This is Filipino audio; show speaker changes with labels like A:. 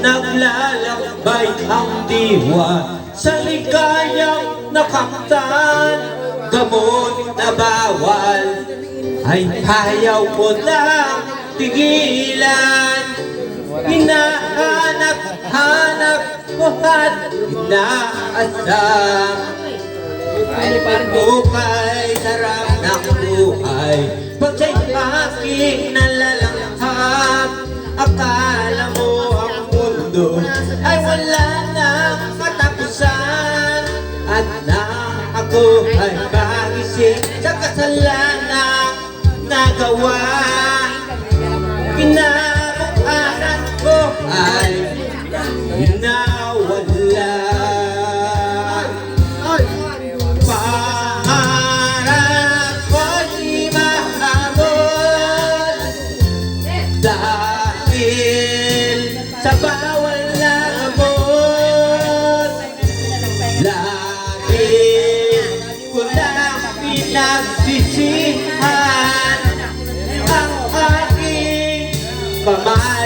A: naglalakbay ang diwa sa ligayang nakamtan. Gamot na bawal ay ayaw mo lang tigilan. Hinahanap-hanap mo at inaasam. Bukay sarap ng buhay pag siya'y aking nalalanghap. Akala mo ang mundo ay wala nang katapusan. At nang ako ay magising sa kasalanan nagawa, kinabukasan ko ay nawala. Pangarap ko'y mahabol dahil sa bawal na gamot. Lagi ko lang pinagsisihan ang aking pamahal.